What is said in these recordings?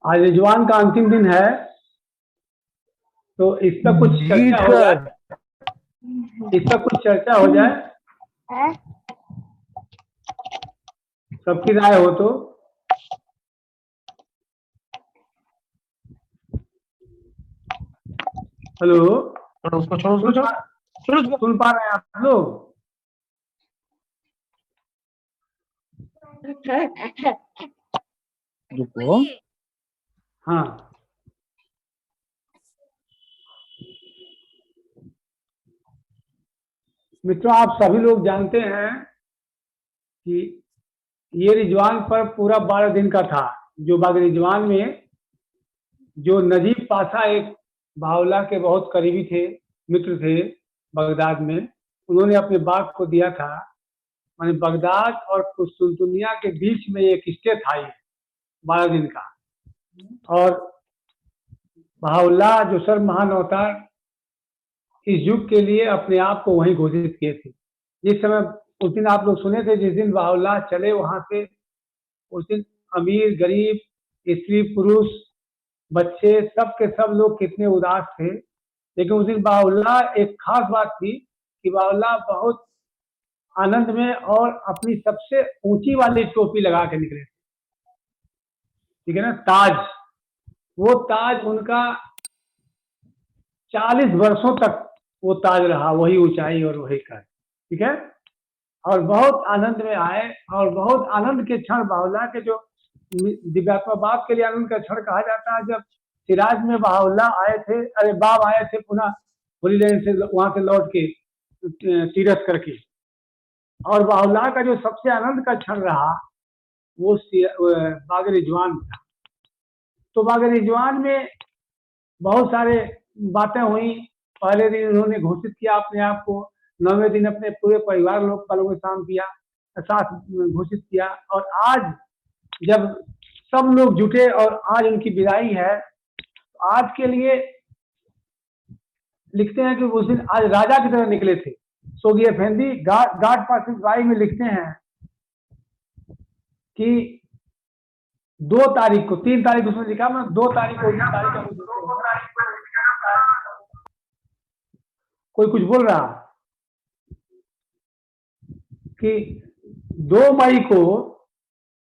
आज रिजवान का अंतिम दिन है, तो इस पर कुछ जीत चर्चा हो कर जाए। इस पर कुछ चर्चा हो जाए, सबकी राय हो तो। हेलो, छोड़ो उसको, छोड़ो उसको, सुन पा छोड़ो उसको। सुन पा रहे हैं आप लोग? रुको। हाँ, मित्रों, आप सभी लोग जानते हैं कि ये रिजवान पर पूरा 12 दिन का था। जो बाग रिजवान में जो नजीब पाशा एक बावला के बहुत करीबी थे, मित्र थे बगदाद में, उन्होंने अपने बाग को दिया था। माने बगदाद और कुस्तुनतुनिया के बीच में एक स्टे था ये 12 दिन का। और बहाउल्लाह जो सर महान अवतार इस युग के लिए अपने आप को वहीं घोषित किए थे। जिस समय उस दिन आप लोग सुने थे, जिस दिन बहाउल्लाह चले वहां से, उस दिन अमीर गरीब स्त्री पुरुष बच्चे सब के सब लोग कितने उदास थे। लेकिन उस दिन बहाउल्लाह एक खास बात थी कि बहाउल्लाह बहुत आनंद में और अपनी सबसे ऊंची वाली टोपी लगा के निकले थे। ठीक है ना, ताज। वो ताज उनका 40 वर्षों तक वो ताज रहा, वही ऊंचाई और वही कर। ठीक है। और बहुत आनंद में आए, और बहुत आनंद के क्षण बहाउल्लाह के, जो दिव्यात्मा बाप के लिए आनंद का क्षण कहा जाता है, जब सिराज में बहाउल्लाह आए थे, अरे बाप आए थे पुनः होली लैंड से, वहां से लौट के तीरथ करके। और बहाउल्लाह का जो सबसे आनंद का क्षण रहा वो बाग रिजवान था। तो बाग रिजवान में बहुत सारे बातें हुई। पहले दिन उन्होंने घोषित किया अपने आप को, 9वें दिन अपने पूरे परिवार लोग वालों के साथ घोषित किया। और आज जब सब लोग जुटे और आज उनकी विदाई है, तो आज के लिए लिखते हैं कि उस दिन आज राजा की तरह निकले थे। सोगी अफेंदी गार्ड पासिस बाई में लिखते हैं कि 2 तारीख को, 3 तारीख उसमें लिखा, मैं 2 तारीख को, कोई कुछ बोल रहा कि 2 मई को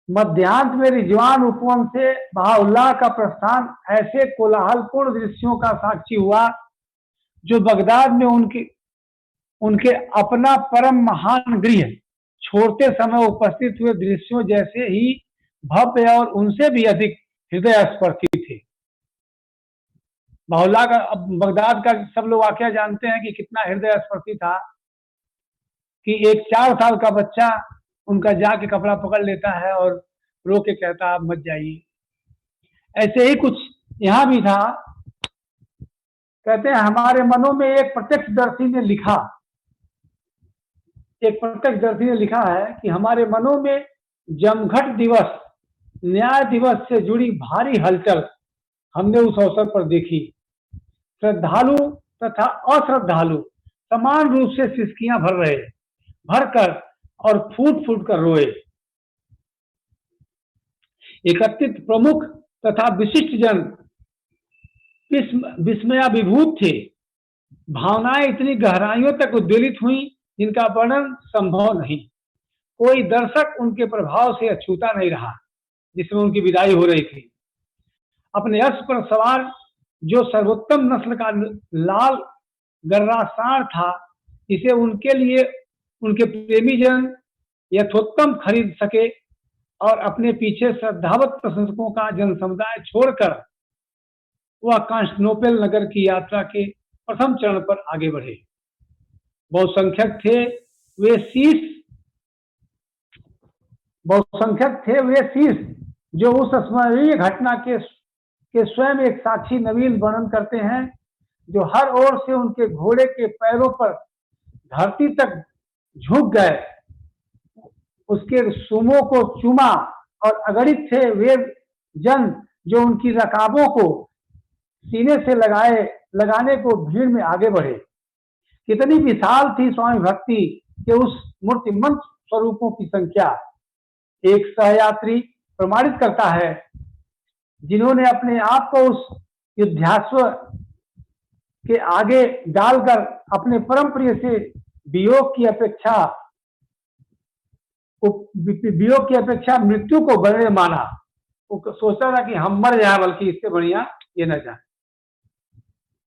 मध्यान्ह में रिजवान उपवन से बहाउल्लाह का प्रस्थान ऐसे कोलाहलपूर्ण दृश्यों का साक्षी हुआ जो बगदाद में उनके अपना परम महान गृह छोड़ते समय उपस्थित हुए दृश्यों जैसे ही भव्य और उनसे भी अधिक हृदय स्पर्शी थे। बहाउल्लाह का, अब बगदाद का सब लोग वाकया जानते हैं कि कितना हृदय स्पर्शी था, कि एक 4 साल का बच्चा उनका जाके कपड़ा पकड़ लेता है और रो के कहता आप मत जाइए। ऐसे ही कुछ यहां भी था। कहते हैं हमारे मनों में एक प्रत्यक्षदर्शी ने लिखा, है कि हमारे मनों में जमघट दिवस, न्याय दिवस से जुड़ी भारी हलचल हमने उस अवसर पर देखी। श्रद्धालु तथा अश्रद्धालु समान रूप से सिसकियां भरकर और फूट फूट कर रोए। एकत्रित प्रमुख तथा विशिष्ट जन विस्मयाभिभूत थे। भावनाएं इतनी गहराइयों तक उद्वेलित हुई जिनका वर्णन संभव नहीं। कोई दर्शक उनके प्रभाव से अछूता नहीं रहा जिसमें उनकी विदाई हो रही थी। अपने यश पर सवार जो सर्वोत्तम नस्ल का लाल गर्रा सांड था, इसे उनके लिए उनके प्रेमी जन यथोत्तम खरीद सके और अपने पीछे श्रद्धावत प्रशंसकों का जन समुदाय छोड़कर वह कांस्टेनोपल नगर की यात्रा के प्रथम चरण पर आगे बढ़े। बहुसंख्यक थे वे शीश जो उस स्मरणीय घटना के स्वयं एक साक्षी नवीन वर्णन करते हैं, जो हर ओर से उनके घोड़े के पैरों पर धरती तक झुक गए, उसके सुमों को चूमा। और अगणित थे वे जन जो उनकी रकाबों को सीने से लगाने को भीड़ में आगे बढ़े। कितनी विशाल थी स्वामी भक्ति के उस मूर्तिमंत स्वरूपों की संख्या। एक सहयात्री प्रमाणित करता है जिन्होंने अपने आप को उस युद्धाश्व के आगे डालकर अपने परम प्रिय से वियोग की अपेक्षा मृत्यु को बड़े माना। वो सोचता था कि हम मर जाए, बल्कि इससे बढ़िया ये न जाए।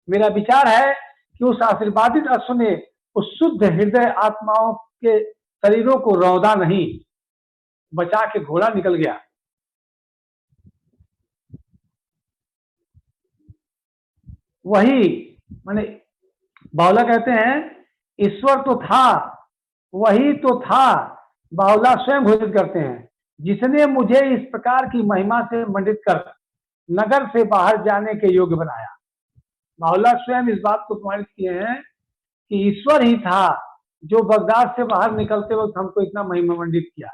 मेरा विचार है कि उस आशीर्वादित अश्व ने उस शुद्ध हृदय आत्माओं के शरीरों को रौंदा नहीं, बचा के घोड़ा निकल गया। वही माने बावला कहते हैं ईश्वर तो था, वही तो था, बावला स्वयं घोषित करते हैं, जिसने मुझे इस प्रकार की महिमा से मंडित कर नगर से बाहर जाने के योग्य बनाया। बावला स्वयं इस बात को प्रमाणित किए हैं कि ईश्वर ही था जो बगदाद से बाहर निकलते वक्त हमको इतना महिमा मंडित किया,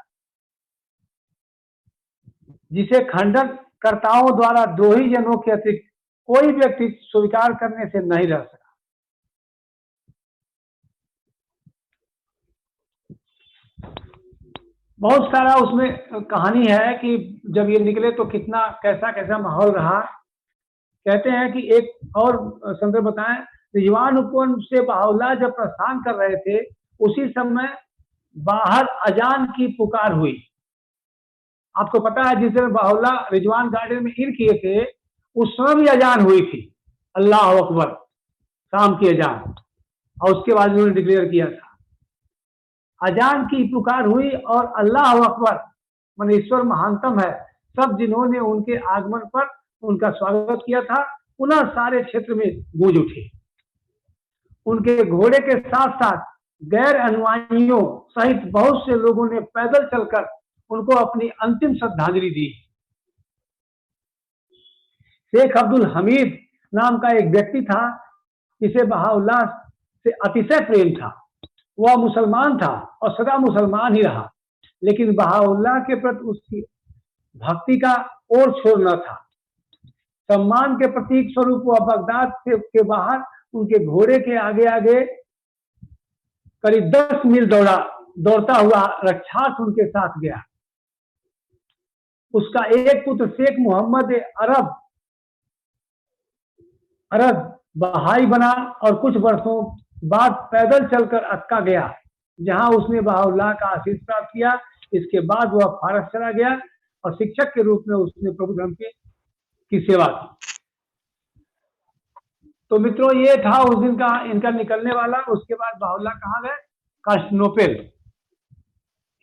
जिसे खंडन कर्ताओं द्वारा द्रोही जनों के अतिरिक्त कोई व्यक्ति स्वीकार करने से नहीं रह सका। बहुत सारा उसमें कहानी है कि जब ये निकले तो कितना कैसा कैसा माहौल रहा। कहते हैं कि एक और संदर्भ बताएं, रिजवान उपवन से बाहुल्लाह जब प्रस्थान कर रहे थे, उसी समय बाहर अजान की पुकार हुई। आपको पता है जिस दिन बाहुल्लाह रिजवान गार्डन में इन किए थे, उस समय भी अजान हुई थी, अल्लाह अकबर, शाम की अजान, और उसके बाद उन्होंने डिक्लेयर किया था। अजान की पुकार हुई और अल्लाह अकबर मन ईश्वर महानतम है, सब जिन्होंने उनके आगमन पर उनका स्वागत किया था पुनः सारे क्षेत्र में गूंज उठे। उनके घोड़े के साथ साथ गैर अनुयायियों सहित बहुत से लोगों ने पैदल चलकर उनको अपनी अंतिम श्रद्धांजलि दी। शेख अब्दुल हमीद नाम का एक व्यक्ति था जिसे बहाउल्लाह से अतिशय प्रेम था। वह मुसलमान था और सदा मुसलमान ही रहा, लेकिन बहाउल्लाह के प्रति उसकी भक्ति का और छोर न था। सम्मान के प्रतीक स्वरूप वह बगदाद के बाहर उनके घोड़े के आगे आगे करीब 10 मील दौड़ता हुआ रक्षार्थ उनके साथ गया। उसका एक पुत्र शेख मोहम्मद अरब बहाई बना और कुछ वर्षों बाद पैदल चलकर अक्का गया, जहां उसने बहाउल्लाह का आशीष प्राप्त किया। इसके बाद वह फारस चला गया और शिक्षक के रूप में उसने प्रभु धर्म की सेवा की। तो मित्रों, ये था उस दिन का इनका निकलने वाला। उसके बाद बहाउल्लाह कहाँ गए? कांस्टेंटिनोपल।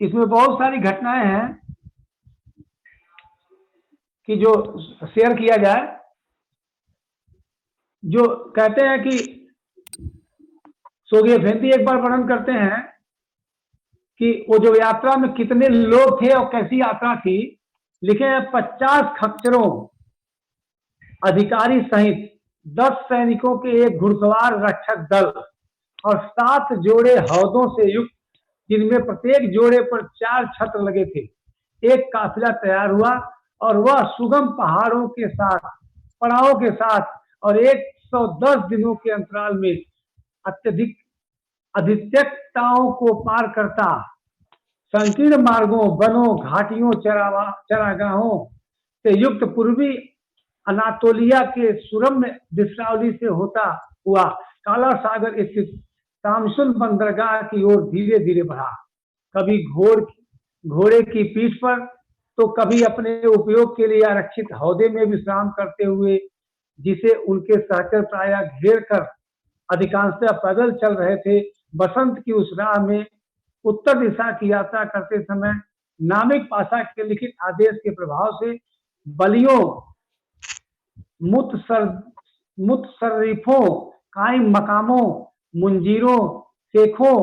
इसमें बहुत सारी घटनाएं हैं कि जो शेयर किया जाए। जो कहते हैं कि सोगी अफेंदी एक बार वर्णन करते हैं कि वो जो यात्रा में कितने लोग थे और कैसी यात्रा थी। लिखे हैं 50 खच्चरों अधिकारी सहित 10 सैनिकों के एक घुड़सवार रक्षक दल और 7 जोड़े हौदों से युक्त, जिनमें प्रत्येक जोड़े पर 4 छत्र लगे थे, एक काफिला तैयार हुआ और वह सुगम पहाड़ों के साथ, पड़ावों के साथ और 110 दिनों के अंतराल में अत्यधिक अधित्यक्ताओं को पार करता, संकीर्ण मार्गों, वनों, घाटियों, चरागाहों से युक्त पूर्वी अनातोलिया के सुरम्य दिशावली से होता हुआ काला सागर स्थित तामसुल बंदरगाह की ओर धीरे धीरे बढ़ा। कभी घोड़े की पीठ पर तो कभी अपने उपयोग के लिए आरक्षित हौदे में विश्राम करते हुए, जिसे उनके सहचर प्राय घेर कर अधिकांशतः पैदल चल रहे थे। बसंत की उस राह में उत्तर दिशा की यात्रा करते समय नामिक पाशा के लिखित आदेश के प्रभाव से बलियों, मुतसर्रिफों, कायम मकामों, मुंजीरों, शेखों,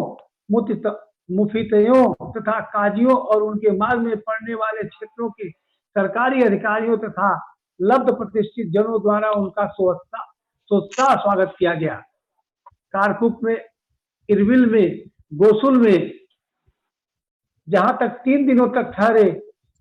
मुफितयों तथा काजियों और उनके मार्ग में पड़ने वाले क्षेत्रों के सरकारी अधिकारियों तथा लब्ध प्रतिष्ठित जनों द्वारा उनका सोत्साह स्वागत किया गया। कारकुक में, इरबिल में, गोसुल में, जहां तक 3 दिनों तक ठहरे,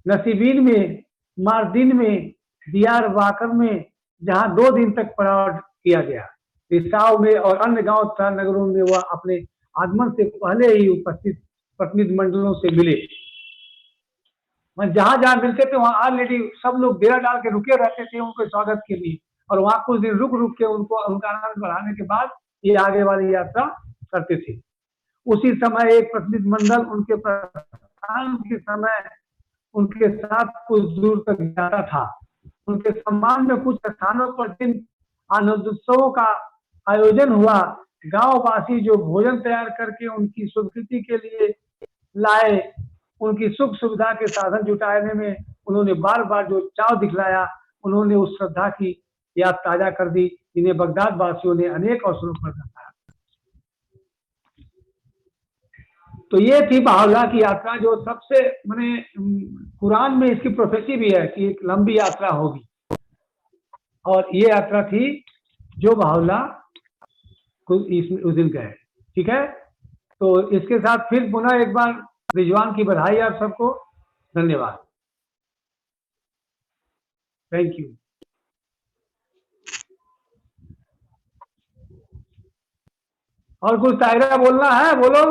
नसीबीन में, मारदीन में, दियार बाकर में, जहां 2 दिन तक पड़ाव किया गया। रिसाव में और अन्य गांव तथा नगरों में वह अपने आगमन से पहले ही उपस्थित प्रतिनिधि मंडलों से मिले। मैं जहां जहां मिलते थे वहां ऑलरेडी सब लोग डेरा डाल के रुके रहते थे उनके स्वागत के लिए, और वहां कुछ दिन रुक रुक के उनको उनका आनंद बढ़ाने के बाद ये आगे वाली यात्रा करते थे। उसी समय एक प्रतिनिधिमंडल उनके प्रस्थान के समय उनके साथ कुछ दूर तक जाता था। उनके सम्मान में कुछ स्थानों पर जिन आनंदोत्सवों का आयोजन हुआ, गांव वासी जो भोजन तैयार करके उनकी स्वीकृति के लिए लाए, उनकी सुख सुविधा के साधन जुटाने में उन्होंने बार बार जो चाव दिखलाया, उन्होंने उस श्रद्धा की याद ताजा कर दी, जिन्हें बगदाद वासियों ने अनेक अवसरों पर बताया। तो ये थी बाहुला की यात्रा, जो सबसे मैंने कुरान में इसकी प्रोफेसी भी है कि एक लंबी यात्रा होगी, और ये यात्रा थी जो बाहुला उस दिन गए। ठीक है, तो इसके साथ फिर पुनः एक बार रिजवान की बधाई आप सबको, धन्यवाद, थैंक यू। और कुछ तायरा बोलना है, बोलो।